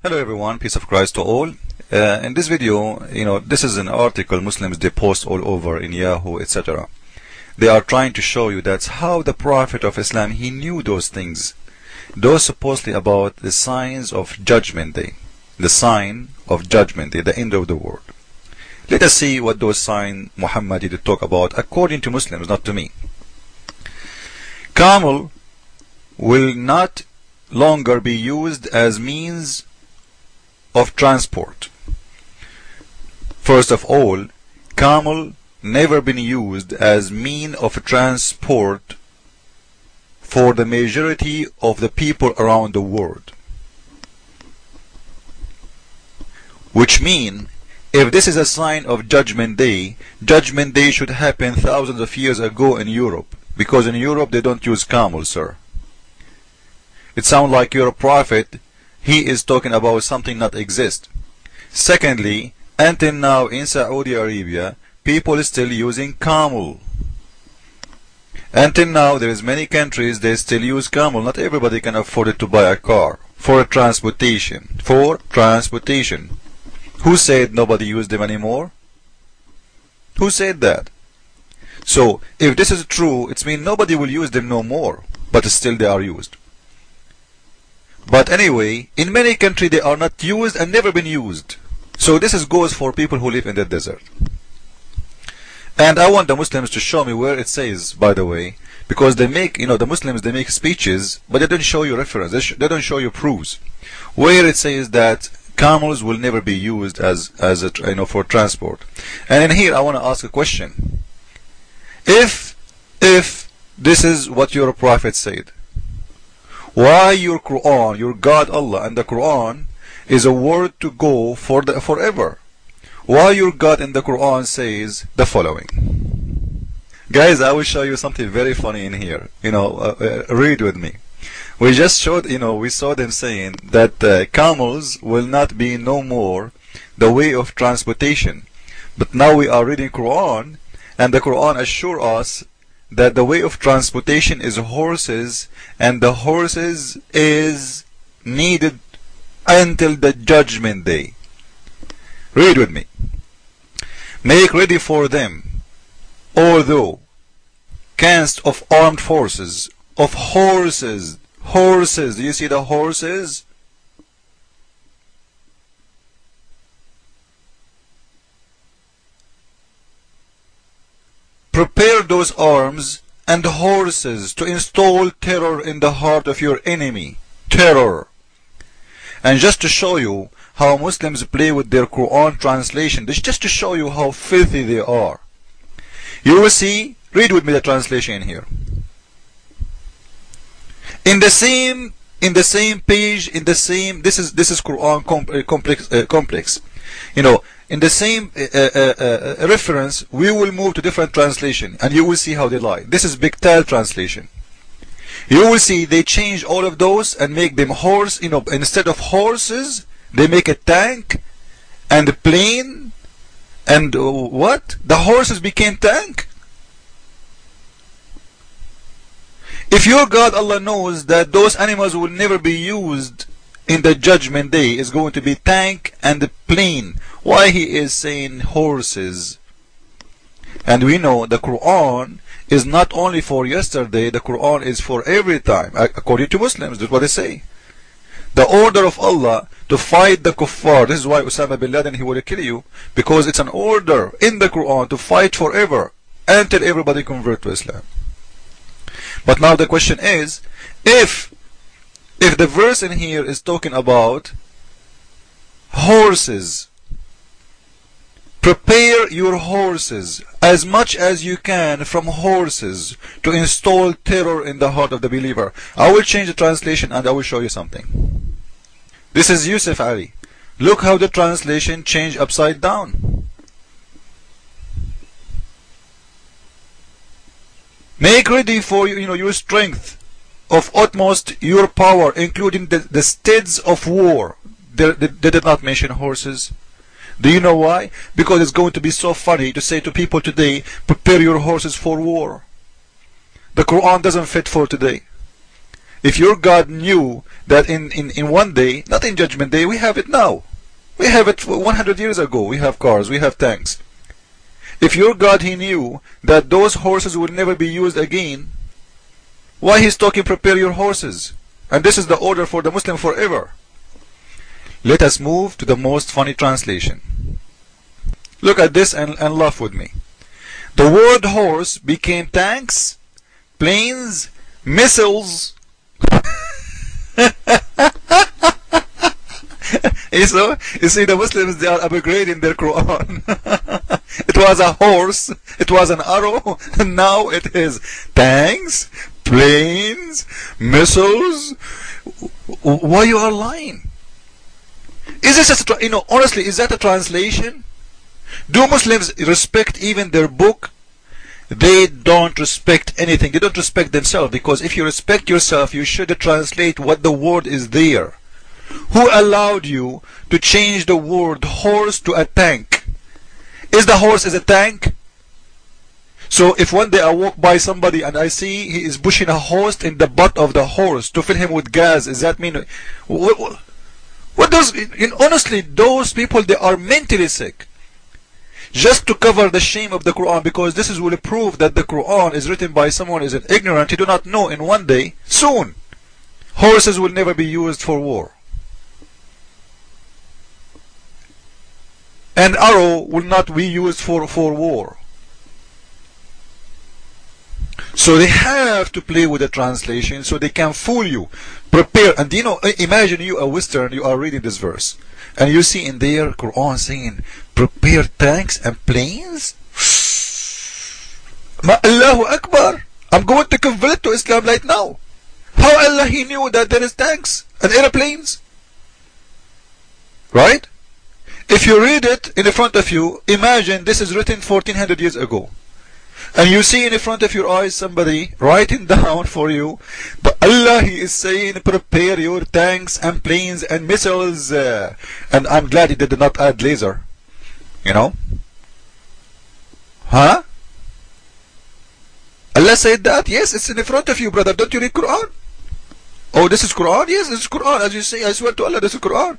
Hello everyone, peace of Christ to all. In this video, this is an article Muslims they post all over in Yahoo, etc. They are trying to show you that's how the Prophet of Islam, he knew those things. Those supposedly about the signs of Judgment Day. The sign of Judgment Day, the end of the world. Let us see what those signs Muhammad did talk about according to Muslims, not to me. Camel will not longer be used as means of transport. First of all, camel never been used as mean of transport for the majority of the people around the world. Which mean, if this is a sign of Judgment Day should happen thousands of years ago in Europe, because in Europe they don't use camel, sir. It sounds like your prophet, he is talking about something not exist. Secondly, until now in Saudi Arabia, people is still using camel. Until now, there is many countries they still use camel. Not everybody can afford it to buy a car for transportation. For transportation. Who said nobody used them anymore? Who said that? So, if this is true, it means nobody will use them no more, but still they are used. But anyway, in many countries they are not used and never been used. So this goes for people who live in the desert. And I want the Muslims to show me where it says, by the way, because they make, the Muslims, they make speeches, but they don't show you reference, they don't show you proofs. Where it says that camels will never be used as for transport. And in here I want to ask a question. If this is what your prophet said, why your Quran, your God Allah and the Quran is a word to go for forever? Why your God in the Quran says the following? Guys, I will show you something very funny in here. Read with me. We just showed, we saw them saying that camels will not be no more the way of transportation. But now we are reading Quran, and the Quran assure us that the way of transportation is horses, and the horses is needed until the Judgment Day. Read with me. Make ready for them, although cast of armed forces, of horses. Horses, do you see the horses? Prepare those arms and horses to install terror in the heart of your enemy. Terror. And just to show you how Muslims play with their Quran translation, this just to show you how filthy they are. You will see, read with me the translation here. In the same page, this is Quran complex. In the same reference, we will move to different translation, and you will see how they lie. This is Bictal translation. You will see they change all of those and make them horse. Instead of horses, they make a tank and a plane, and what? The horses became tank. If your God Allah knows that those animals will never be used in the Judgment Day, is going to be tank and a plane, why he is saying horses? And we know the Quran is not only for yesterday, the Quran is for every time, according to Muslims. That's what they say. The order of Allah to fight the kuffar. This is why Osama bin Laden, he will kill you, because it's an order in the Quran to fight forever until everybody convert to Islam. But now the question is, if the verse in here is talking about horses, prepare your horses as much as you can from horses to install terror in the heart of the believer. I will change the translation and I will show you something. This is Yusuf Ali. Look how the translation changed upside down. Make ready for your strength of utmost your power, including the steeds of war. They did not mention horses. Do you know why? Because it's going to be so funny to say to people today, prepare your horses for war. The Quran doesn't fit for today. If your God knew that in one day, not in Judgment Day, we have it now. We have it 100 years ago. We have cars, we have tanks. If your God, he knew that those horses would never be used again, why he's talking prepare your horses? And this is the order for the Muslim forever. Let us move to the most funny translation. Look at this and laugh with me. The word horse became tanks, planes, missiles. You see, the Muslims, they are upgrading their Quran. It was a horse, it was an arrow, and now it is tanks, planes, missiles. Why you are lying? Is this honestly, is that a translation? Do Muslims respect even their book? They don't respect anything. They don't respect themselves, because if you respect yourself, you should translate what the word is there. Who allowed you to change the word horse to a tank? Is the horse a tank? So if one day I walk by somebody and I see he is pushing a horse in the butt of the horse to fill him with gas, does that mean what does honestly, those people, they are mentally sick, just to cover the shame of the Quran, because this will prove that the Quran is written by someone who is ignorant. He do not know. In one day, soon, horses will never be used for war, and arrow will not be used for war. So they have to play with the translation so they can fool you. Prepare. And imagine you a Western, you are reading this verse, and you see in their Quran saying, prepare tanks and planes? Allahu Akbar. I'm going to convert to Islam right now. How Allah he knew that there is tanks and airplanes? Right? If you read it in front of you, imagine this is written 1400 years ago. And you see in front of your eyes somebody writing down for you, but Allah he is saying, prepare your tanks and planes and missiles. And I'm glad he did not add laser. Huh? Allah said that? Yes, it's in front of you, brother. Don't you read Quran? Oh, this is Quran? Yes, this is Quran. As you say, I swear to Allah, this is Quran.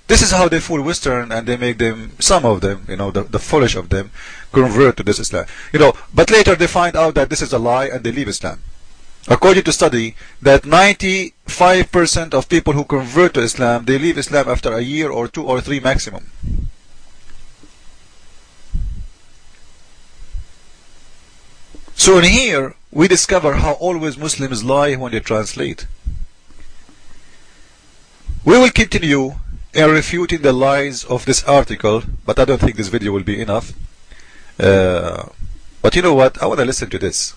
This is how they fool Western, and they make them, some of them, the foolish of them, convert to this Islam. But later they find out that this is a lie and they leave Islam. According to study, that 95% of people who convert to Islam, they leave Islam after a year or 2 or 3 maximum. So in here, we discover how always Muslims lie when they translate. We will continue in refuting the lies of this article, but I don't think this video will be enough. But you know what? I want to listen to this.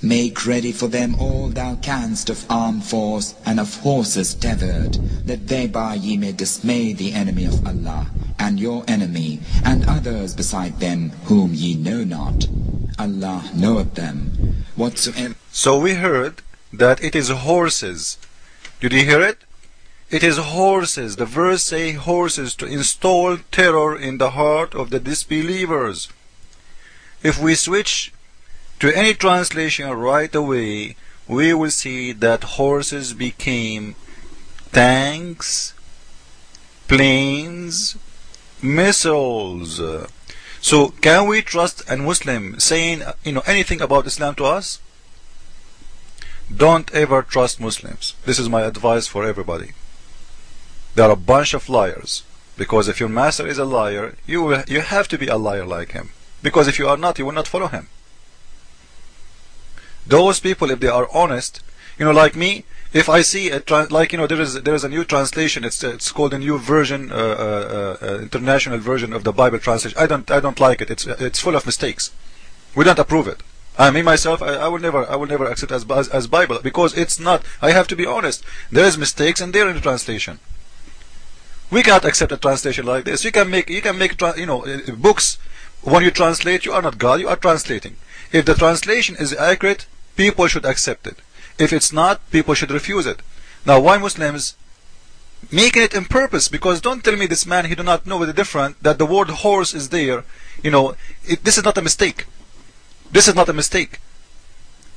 Make ready for them all thou canst of armed force and of horses tethered, that thereby ye may dismay the enemy of Allah, and your enemy, and others beside them whom ye know not. Allah knoweth them. Whatsoever. So we heard that it is horses. Did you hear it? It is horses. The verse say horses, to install terror in the heart of the disbelievers. If we switch to any translation right away, we will see that horses became tanks, planes, missiles. So can we trust a Muslim saying anything about Islam to us? Don't ever trust Muslims. This is my advice for everybody. They are a bunch of liars. Because if your master is a liar, you have to be a liar like him. Because if you are not, you will not follow him. Those people, if they are honest, like me, if I see there is a new translation, it's called a new version, international version of the Bible translation. I don't like it. It's full of mistakes. We don't approve it. Me myself, I will never accept as Bible, because it's not. I have to be honest. There is mistakes and they're in the translation. We cannot accept a translation like this. You can make books. When you translate, you are not God. You are translating. If the translation is accurate, people should accept it. If it's not, people should refuse it. Now, why Muslims Making it on purpose, because don't tell me this man, he do not know the difference, that the word horse is there. You know, this is not a mistake. This is not a mistake.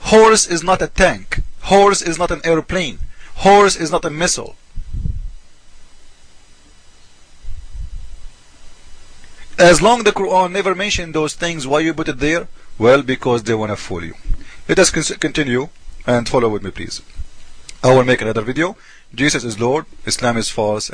Horse is not a tank. Horse is not an airplane. Horse is not a missile. As long the Quran never mentioned those things, why you put it there? Well, because they want to fool you. Let us continue and follow with me, please. I will make another video. Jesus is Lord, Islam is false.